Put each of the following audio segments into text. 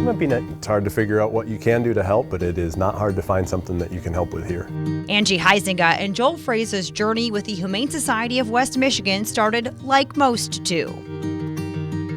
might be neat. It's hard to figure out what you can do to help, but it is not hard to find something that you can help with here. Angie Huizinga and Joel Fraser's journey with the Humane Society of West Michigan started like most do.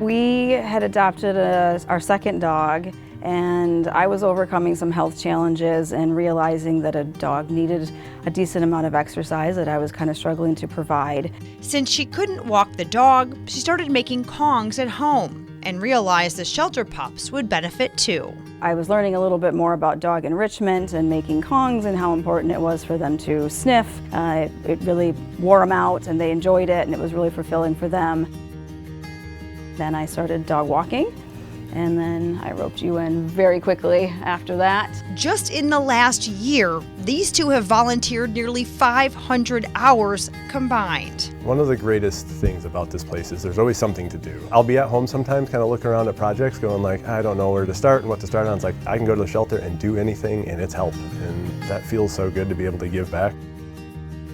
We had adopted our second dog, and I was overcoming some health challenges and realizing that a dog needed a decent amount of exercise that I was kind of struggling to provide. Since she couldn't walk the dog, she started making Kongs at home and realized the shelter pups would benefit too. I was learning a little bit more about dog enrichment and making Kongs and how important it was for them to sniff. It really wore them out and they enjoyed it, and it was really fulfilling for them. Then I started dog walking, and then I roped you in very quickly after that. Just in the last year, these two have volunteered nearly 500 hours combined. One of the greatest things about this place is there's always something to do. I'll be at home sometimes kind of looking around at projects going like, I don't know where to start and what to start on. It's like, I can go to the shelter and do anything and it's help. And that feels so good to be able to give back.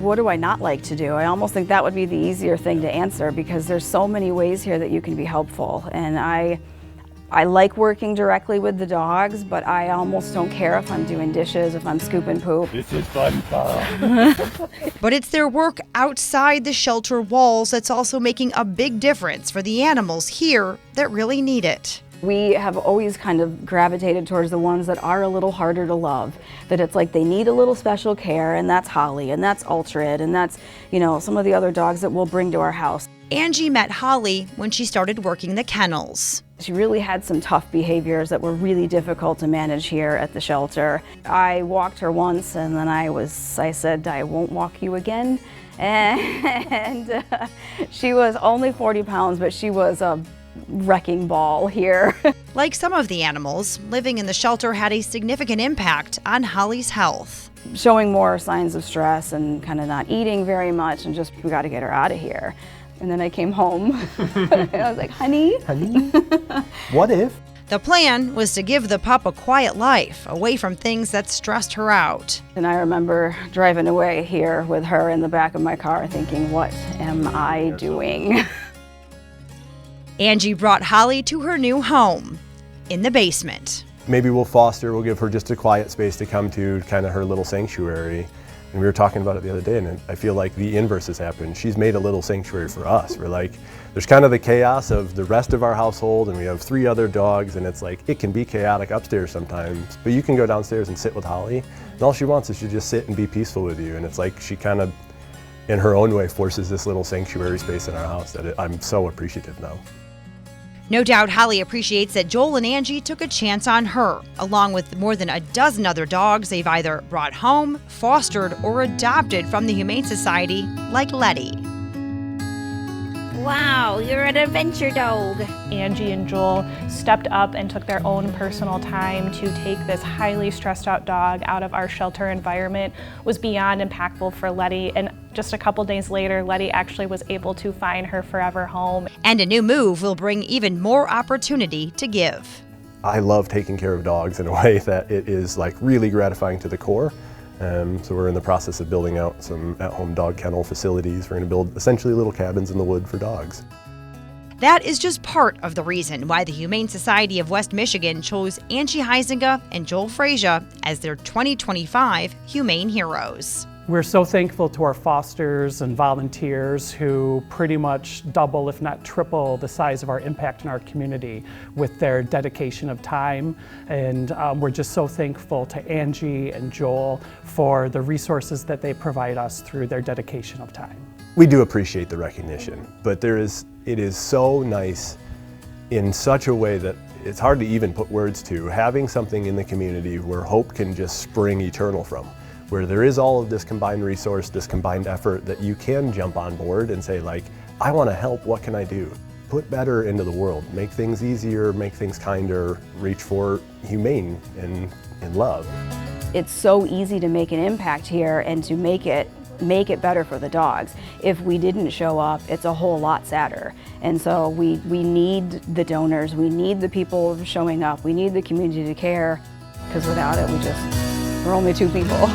What do I not like to do? I almost think that would be the easier thing to answer, because there's so many ways here that you can be helpful. And I like working directly with the dogs, but I almost don't care if I'm doing dishes, if I'm scooping poop. This is fun. But it's their work outside the shelter walls that's also making a big difference for the animals here that really need it. We have always kind of gravitated towards the ones that are a little harder to love, that it's like they need a little special care, and that's Holly, and that's Ultrid, and that's, you know, some of the other dogs that we'll bring to our house. Angie met Holly when she started working the kennels. She really had some tough behaviors that were really difficult to manage here at the shelter. I walked her once, and then I said, I won't walk you again. And she was only 40 pounds, but she was a wrecking ball here. Like some of the animals, living in the shelter had a significant impact on Holly's health. Showing more signs of stress and kind of not eating very much, and just, we got to get her out of here. And then I came home and I was like, honey? What if? The plan was to give the pup a quiet life, away from things that stressed her out. And I remember driving away here with her in the back of my car thinking, what am I doing? Angie brought Holly to her new home, in the basement. Maybe we'll give her just a quiet space to come to, kind of her little sanctuary. And we were talking about it the other day, and I feel like the inverse has happened. She's made a little sanctuary for us. We're like, there's kind of the chaos of the rest of our household, and we have 3 other dogs, and it's like, it can be chaotic upstairs sometimes, but you can go downstairs and sit with Holly, and all she wants is to just sit and be peaceful with you. And it's like she kind of, in her own way, forces this little sanctuary space in our house that I'm so appreciative now. No doubt Holly appreciates that Joel and Angie took a chance on her, along with more than a dozen other dogs they've either brought home, fostered, or adopted from the Humane Society, like Letty. Wow, you're an adventure dog. Angie and Joel stepped up and took their own personal time to take this highly stressed out dog out of our shelter environment. It was beyond impactful for Letty, and just a couple days later, Letty actually was able to find her forever home. And a new move will bring even more opportunity to give. I love taking care of dogs in a way that it is like really gratifying to the core. So we're in the process of building out some at-home dog kennel facilities. We're going to build essentially little cabins in the wood for dogs. That is just part of the reason why the Humane Society of West Michigan chose Angie Huizinga and Joel Fraser as their 2025 Humane Heroes. We're so thankful to our fosters and volunteers who pretty much double, if not triple, the size of our impact in our community with their dedication of time. And we're just so thankful to Angie and Joel for the resources that they provide us through their dedication of time. We do appreciate the recognition, but it is so nice in such a way that it's hard to even put words to, having something in the community where hope can just spring eternal from, where there is all of this combined resource, this combined effort that you can jump on board and say like, I want to help, what can I do? Put better into the world, make things easier, make things kinder, reach for humane and love. It's so easy to make an impact here and to make it better for the dogs. If we didn't show up, it's a whole lot sadder. And so we need the donors, we need the people showing up, we need the community to care, because without it, we're only 2 people.